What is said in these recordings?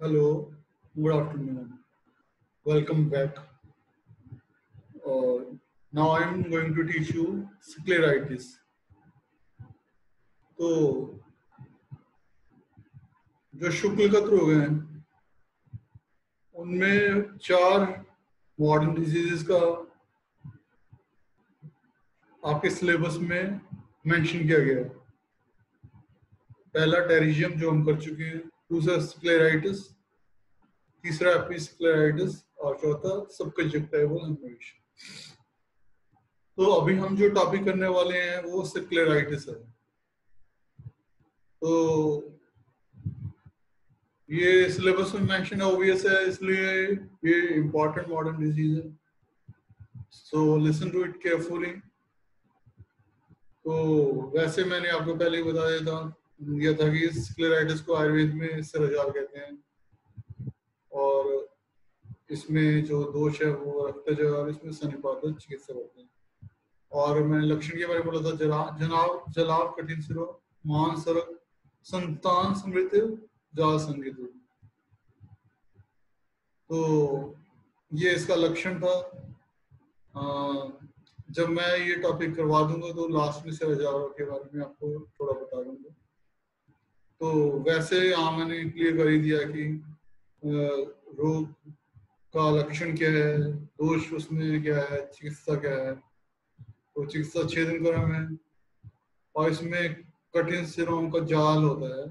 Hello, good afternoon. Welcome back. Uh, Now I'm going to teach you scleritis. तो जो शुक्ल कत्र रोग हैं उनमें चार मॉडर्न डिजीजेस का आपके सिलेबस में मेंशन किया गया है। पहला टेरिजियम जो हम कर चुके हैं, दूसरा स्क्लेराइटिस, तीसरा एपिस्क्लेराइटिस और चौथा सबकंजक्टिवल हेमोरेजिया। तो अभी हम जो टॉपिक करने वाले हैं वो स्क्लेराइटिस है। तो ये सिलेबस में मेंशन ऑब्वियस है, इसलिए ये इम्पोर्टेंट मॉडर्न डिजीज है। So listen to it carefully. तो वैसे मैंने आपको पहले ही बता दिया था कि स्क्लेराइटिस को आयुर्वेद में सिरजार कहते हैं और इसमें जो दोष है वो रक्तज और इसमें सन्निपातक चिकित्सा होते हैं। और मैंने लक्षण के बारे में बोला था, जनाब जलाब कठिन सिरो मान सरक संतान समृत जाल संगीत। तो ये इसका लक्षण था। जब मैं ये टॉपिक करवा दूंगा तो लास्ट में से हजारों के बारे में आपको थोड़ा बता दूंगा। तो वैसे यहाँ मैंने क्लियर कर ही दिया कि रोग का लक्षण क्या है, दोष उसमें क्या है, चिकित्सा क्या है। तो चिकित्सा 6 दिन क्रम है और इसमें कठिन सिरों का जाल होता है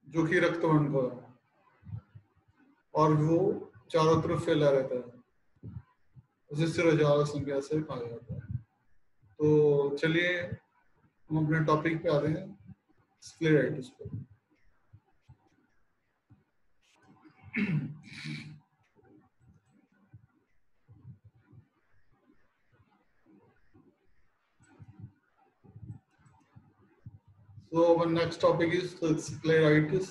जो कि रक्त वर्ण का है और वो चारों तरफ फैला रहता है, उसे सिरोजाल संज्ञा से कहा जाता है। तो चलिए हम अपने टॉपिक पे आ रहे हैं, स्क्लेराइटिस पर। So our next topic is scleritis.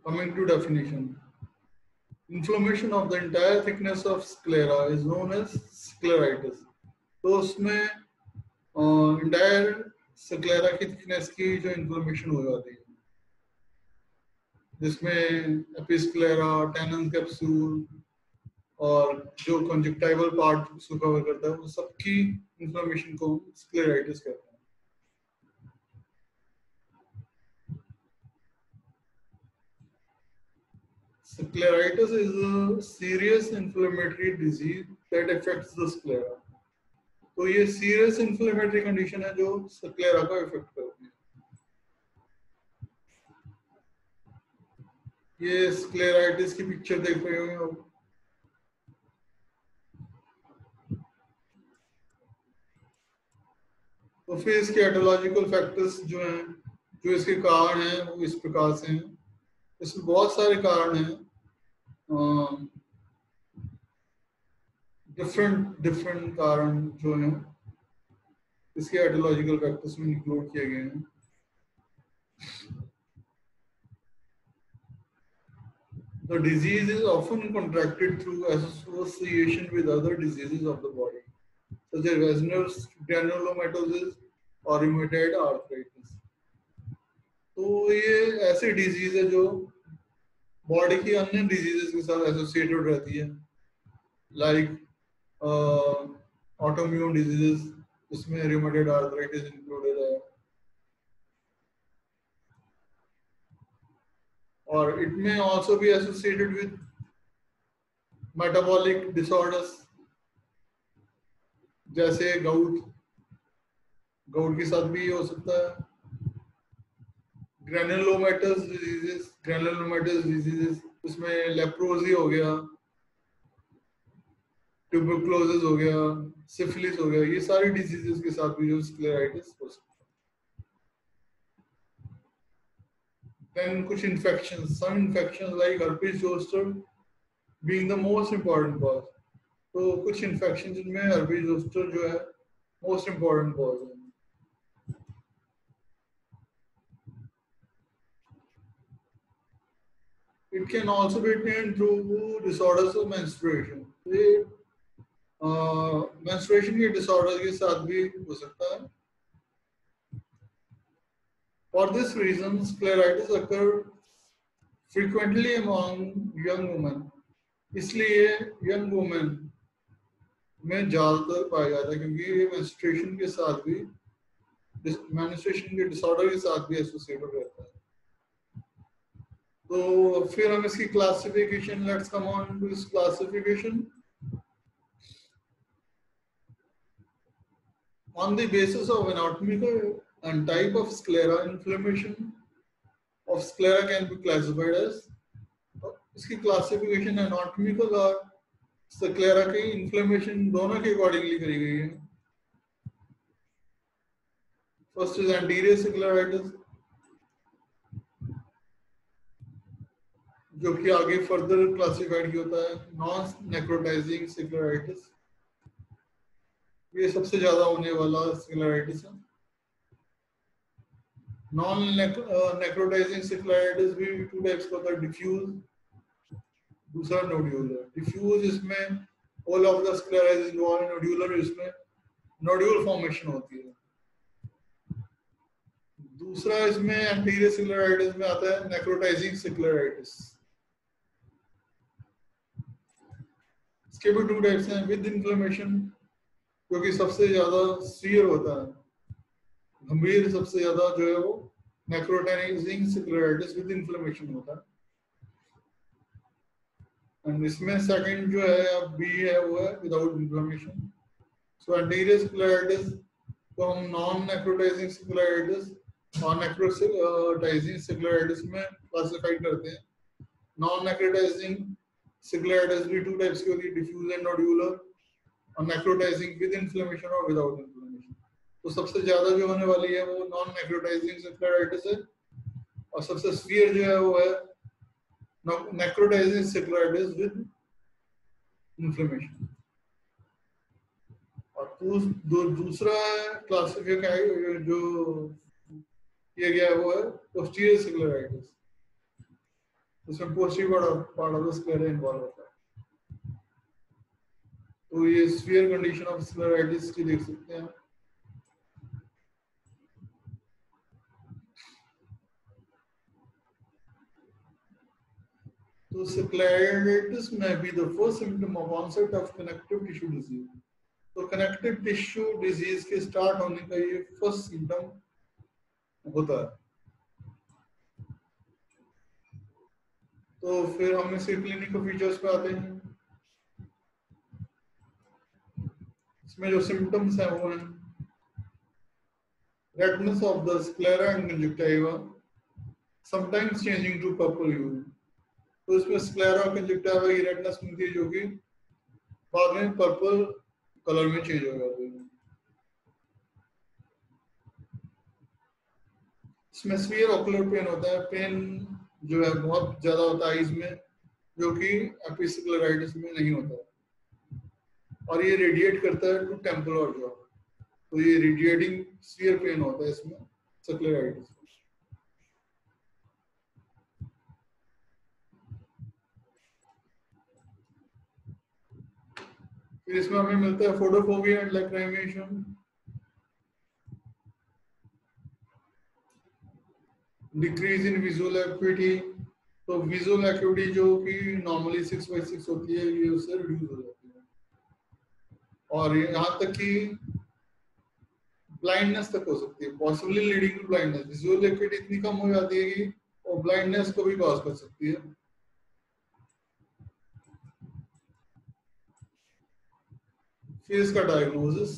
Coming to definition, inflammation of the entire thickness of sclera is known as scleritis. तो उसमें इंटायर स्क्लेरा की थिकनेस की जो इन्फ्लेमेशन हो जाती है, जिसमें एपिस्क्लेरा, टैनन कैप्सूल और जो कंजक्टाइवल पार्ट उसको कवर करता है, वो सबकी इन्फ्लेमेशन को स्क्लेराइटिस कहते हैं। Scleritis is a serious inflammatory disease that affects the sclera. तो ये सीरियस इन्फ्लेमेटरी कंडीशन है जो स्क्लेरा को इफेक्ट करती है। ये स्क्लेराइटिस की पिक्चर देख रहे होंगे आप। तो फिर इसके एटोलॉजिकल फैक्टर्स जो हैं, जो इसके कारण हैं, वो इस प्रकार से हैं। इसमें बहुत सारे कारण हैं, डिफरेंट डिफरेंट कारण जो हैं इसके एटोलॉजिकल फैक्टर्स में इंक्लूड किए गए हैं। The disease is often contracted through association with other diseases of the body, such as Weisner's granulomatosis और rheumatoid arthritis. तो ये ऐसी डिजीज है जो बॉडी की अन्य डिजीजेस के साथ एसोसिएटेड रहती है, लाइक ऑटोइम्यून डिजीजेस, इसमें rheumatoid arthritis इंक्लूडेड है। और it may also be associated with metabolic disorders जैसे गाउट के साथ भी ये हो सकता है। ग्रेनुलोमेटस डिजीजेस इसमें लेप्रोसी हो गया, ट्यूबरकुलोसिस हो गया, सिफिलिस हो गया, ये सारी डिजीजेस के साथ भी जो स्क्लेराइटिस हो सकता है। देन कुछ infections, some infections like herpes zoster being the most important cause. तो कुछ इन्फेक्शन जिनमें हर्पीज जोस्टर जो है मोस्ट इंपॉर्टेंट कॉज है। It can also be attained through disorders of menstruation. Menstruation के डिसऑर्डर के साथ भी हो सकता है। For this reason, scleritis occur frequently among young women. इसलिए young women में ज्यादातर पाया जाता है क्योंकि ये मेंस्ट्रुएशन के साथ भी मेंस्ट्रुएशन के डिसऑर्डर के साथ भी एसोसिएटेड रहता है। तो फिर हम इसकी classification, let's come on to this classification. On the basis of anatomical and type of sclera, inflammation of sclera can be classified as, इसकी क्लासिफिकेशन एनाटॉमिकल और स्क्लेरा की इन्फ्लेमेशन दोनों के अकॉर्डिंगली करी गई है। फर्स्ट इज एंटीरियर स्क्लेराइटिस, जो कि आगे फर्दर क्लासिफाइड किया होता है नॉन नेक्रोटाइजिंग स्क्लेराइटिस। ये सबसे ज्यादा होने वाला स्क्लेराइटिस है। नॉन नेक्रोटाइजिंग स्क्लेराइटिस भी टू टाइप्स का होता है, डिफ्यूज, दूसरा नोड्यूलर। डिफ्यूज इसमें all of the sclera is involve, nodular इसमें नोड्यूल फॉर्मेशन होती है। दूसरा इसमें एंटीरियर स्क्लेराइटिस में आता है नेक्रोटाइजिंग स्क्लेराइटिस। इसके भी टू टाइप्स हैं, विद इन्फ्लेमेशन, क्योंकि सबसे ज्यादा सीवियर होता है, गंभीर सबसे ज्यादा जो है वो नेक्रोटाइजिंग स्क्लेराइटिस विद इन्फ्लेमेशन होता है। एंड इसमें सेकंड जो है बी है वो है विदाउट इन्फ्लेमेशन। सो एंटीरियर स्क्लेराइटिस को हम नॉन नेक्रोटाइजिंग स्क्लेराइटिस और नेक्रोटाइजिंग स्क्लेराइटिस में क्लासिफाई करते हैं। नॉन नेक्रोटाइजिंग स्क्लेराइटिस भी टू टाइप्स की होती है, डिफ्यूज एंड नोड्यूलर, और नेक्रोटाइजिंग विद इन्फ्लेमेशन और विदाउट इन्फ्लेमेशन। तो सबसे ज्यादा जो होने वाली है वो नॉन नेक्रोटाइजिंग स्क्लेराइटिस है, और सबसे सीवियर जो है वो है नेक्रोटाइजिंग स्क्लेराइटिस विद इन्फ्लेमेशन। और दूसरा क्लासिफिकेशन जो किया गया है वो है पोस्टीरियर स्क्लेराइटिस। उसमें posterior part of the sclera involve होता है। तो ये सीवियर कंडीशन ऑफ स्क्लेराइटिस की देख सकते हैं। तो scleritis may be the first symptom of onset of connective tissue disease. तो कनेक्टिव टिश्यू डिजीज के स्टार्ट होने का ये फर्स्ट सिम्टम होता है। तो फिर हम इसके क्लिनिकल फीचर्स पे आते हैं। इसमें जो सिम्टम्स हैं वो हैं redness of the sclera and conjunctiva, sometimes changing to purple hue. तो इसमें स्क्लेरा और कंजक्टिवा की रेडनेस मिलती है जो कि बाद में पर्पल कलर में चेंज हो जाती है। इसमें सीवियर ऑकुलर पेन होता है, पेन जो है बहुत ज्यादा होता है आईज में, जो कि एपिस्क्लेराइटिस में नहीं होता, और ये रेडिएट करता है टू टेम्पल और जॉ। तो ये रेडिएटिंग सीवियर पेन होता है इसमें स्क्लेराइटिस। फिर इसमें हमें मिलता है photophobia and लैक्राइमेशन, decrease in visual activity. तो विजुअल एक्टिविटी जो कि नॉर्मली 6/6 होती है, ये उससे रिड्यूस हो जाती है, और यहाँ तक कि ब्लाइंडनेस तक हो सकती है, possibly leading to blindness. Visual activity इतनी कम हो जाती है कि वो ब्लाइंडनेस को भी कॉज कर सकती है। फिर इसका diagnosis,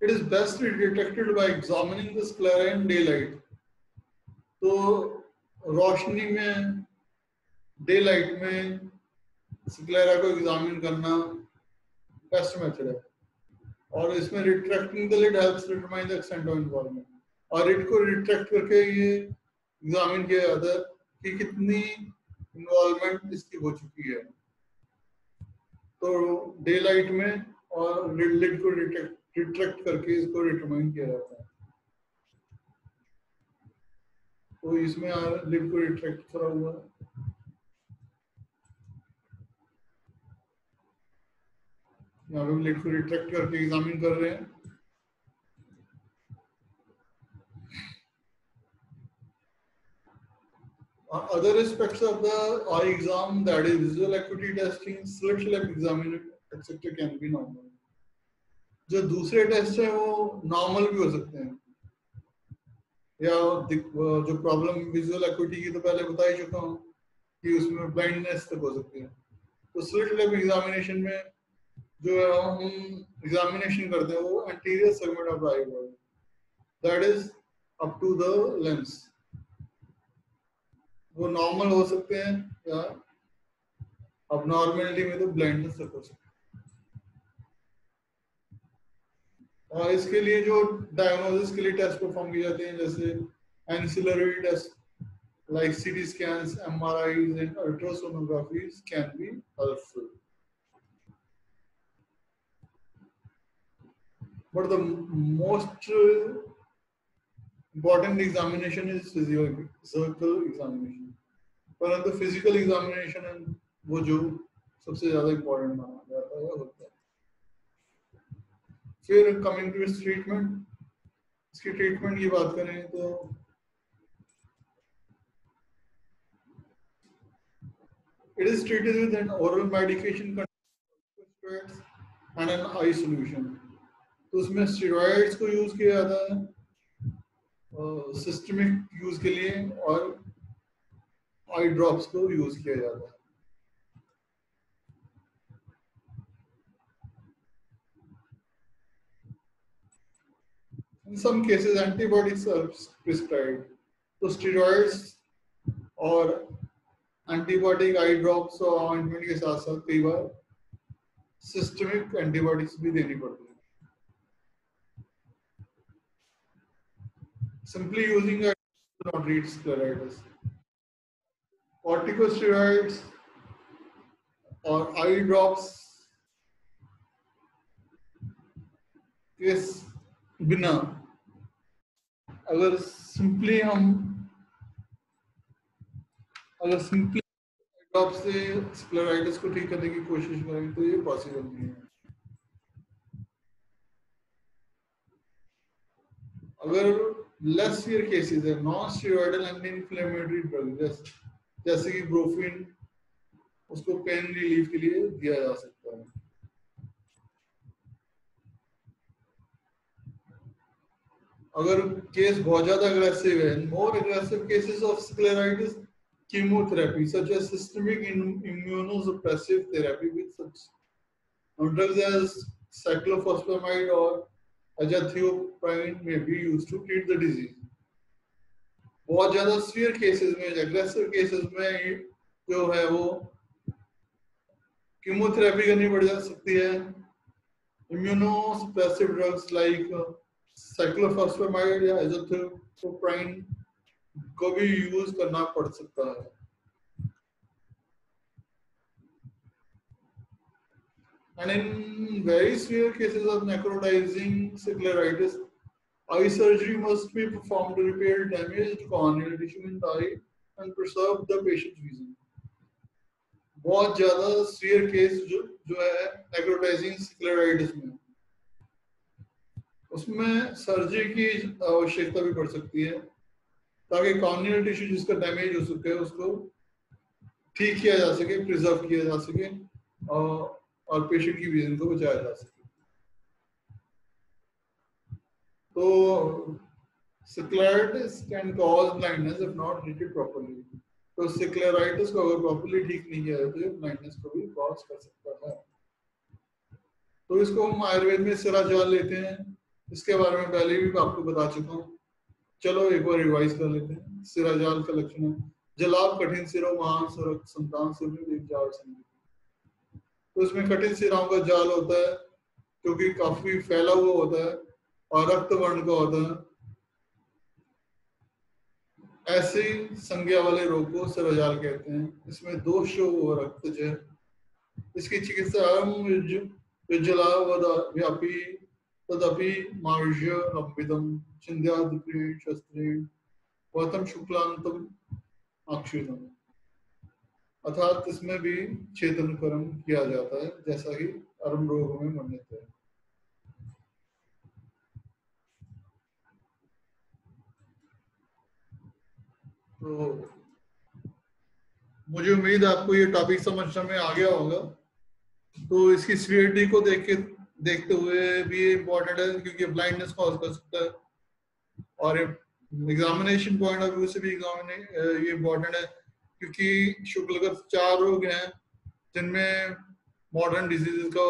it is best detected by examining the sclera in daylight। तो रोशनी में, डे लाइट में स्क्लेरा को एग्जामिन करना बेस्ट मेथड है, और इसमें retracting the lid helps determine the extent of involvement. और लिड को रिट्रैक्ट करके ये एग्जामिन किया जाता है कि कितनी इन्वॉल्वमेंट इसकी हो चुकी है। तो डे लाइट में और लिड को रिट्रैक्ट करके इसको डिटरमाइन किया जाता है। तो इसमें लिड को रिट्रैक्ट करा हुआ है। यहाँ पे ब्लेड को रिट्रैक्ट करके एग्जामिन कर रहे हैं। Other aspects of the eye exam, that is visual acuity testing, slit lamp examination, etc. can be normal. जो दूसरे टेस्ट हैं वो नॉर्मल भी हो सकते हैं, या जो प्रॉब्लम विजुअल एक्विटी की तो पहले बता ही चुका हूँ कि उसमें ब्लाइंडनेस तक हो सकती है। तो स्लिट लैम्प एग्जामिनेशन में जो हम एग्जामिनेशन करते हैं वो anterior segment of eye ball, that is up to the lens, वो नॉर्मल हो सकते हैं या अब नॉर्मलिटी में तो ब्लाइंडनेस तक हो सकती है। और इसके लिए जो डायग्नोसिस के लिए टेस्ट परफॉर्म किए जाते हैं, जैसे ancillary test like CT scans, MRIs and ultrasonographies can be helpful, but the most important examination is physical examination, परंतु फिजिकल एग्जामिनेशन वो जो सबसे ज्यादा इम्पोर्टेंट माना जाता है होता है। फिर कमिंग टू इस ट्रीटमेंट, इसकी ट्रीटमेंट की बात करें तो it is treated with an oral medication and an eye solution। तो उसमें स्टेरॉइड्स को यूज किया जाता है सिस्टमिक यूज के लिए, और आई ड्रॉप्स को यूज किया जाता है। In some cases antibiotics are prescribed, तो स्टेरॉइड्स और एंटीबायोटिक आई ड्रॉप्स और ऑइंटमेंट के साथ साथ कई बार सिस्टमिक एंटीबायोटिक्स भी देनी पड़ती है। Simply using it does not treat scleritis. Corticosteroids और आई ड्रॉप्स के बिना अगर सिंपली ड्रॉप से स्क्लेराइटिस को ठीक करने की कोशिश करें तो ये पॉसिबल नहीं है। अगर लेस सीवियर केसेस है, non steroidal anti inflammatory drug जैसे कि ब्रोफिन, उसको पेन रिलीफ के लिए दिया जा सकता है। अगर केस बहुत ज्यादा अग्रेसिव है, more aggressive cases of स्क्लेराइटिस, chemotherapy such as systemic immunosuppressive therapy with such drugs as cyclophosphamide or azathioprine may be used to treat the disease। बहुत ज्यादा सीवियर केसेस में, अग्रेसिव केसेस में जो है वो कीमोथेरेपी करनी पड़ जा सकती है। इम्यूनोसप्रेसिव ड्रग्स लाइक साइक्लोफॉस्फेमाइड या एज़ोथ्रोप्राइन को भी यूज करना पड़ सकता है। And in very severe cases of necrotizing scleritis, eye surgery must be performed to repair damaged corneal tissue in the eye and preserve the patient's vision। बहुत ज्यादा severe case जो है नेक्रोटाइजिंग स्क्लेराइटिस में, उसमें सर्जरी की आवश्यकता भी पड़ सकती है ताकि कॉर्नियल टिश्यू जिसका डैमेज हो सके उसको ठीक किया जा सके, प्रिजर्व किया जा सके और पेशेंट की विजन को बचाया जा सके। तो स्क्लेराइटिस can cause blindness if not treated properly. तो स्क्लेराइटिस को अगर प्रॉपर्ली ठीक नहीं किया जाए तो ब्लाइंडनेस को भी कॉज कर सकता है। तो इसको हम आयुर्वेद में सिराजाल लेते हैं, इसके बारे में पहले भी आपको बता चुका हूँ, चलो एक बार रिवाइज कर लेते हैं। सिराजाल का लक्षण है जलाब, कठिन सिरों, महान सरक, संतान जाल संधि। तो इसमें कठिन सिराओं का जाल होता है क्योंकि काफी फैला हुआ होता है और रक्त वर्ण का होता है। ऐसी संज्ञा वाले रोग को सिराजाल कहते हैं। इसमें दोष व रक्तज है। इसकी चिकित्सा व्यापी तदपि मार्ज्य लंबितम छिंद्याद्रि शस्त्रेण वतम शुक्लांतम अक्षितम, अर्थात इसमें भी छेदन कर्म किया जाता है जैसा कि चर्म रोगों में वर्णित है। तो मुझे उम्मीद है आपको ये टॉपिक समझने में आ गया होगा। तो इसकी सीवियरिटी को देखते हुए भी ये इम्पोर्टेंट है, क्योंकि ब्लाइंडनेस कॉज कर सकता है, और एग्जामिनेशन पॉइंट ऑफ व्यू से भी ये इम्पोर्टेंट है, क्योंकि शुक्ल 4 रोग हैं जिनमें मॉडर्न डिजीज का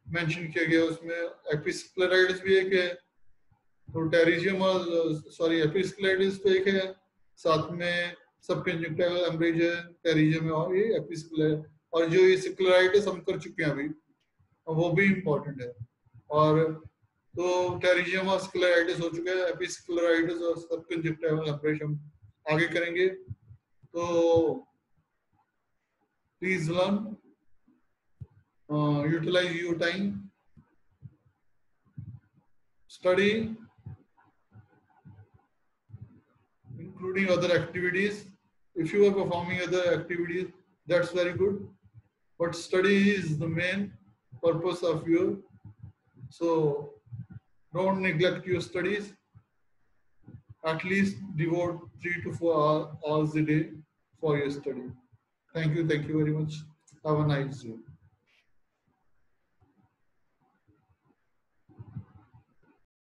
मेंशन किया गया। उसमें एपिस्क्लेराइटिस भी एक है, तो टेरिजियम एपिस्क्लेराइटिस तो एक है, साथ में सबकंजक्टिवल हेमरेज, टेरिजियम और ये एपिस्क्लेराइटिस, और जो ये स्क्लेराइटिस हम कर चुके हैं अभी, वो भी इम्पोर्टेंट है। और तो टेरिजियम और स्क्लेराइटिस हो चुका है, एपिस्क्लेराइटिस और सबकंजक्टिवल हेमरेज हम आगे करेंगे। तो please learn, utilize your time, study, including other activities. If you are performing other activities, that's very good, but study is the main purpose of your, so don't neglect your studies. At least devote 3 to 4 hours a day for your study. Thank you very much. Have a nice day.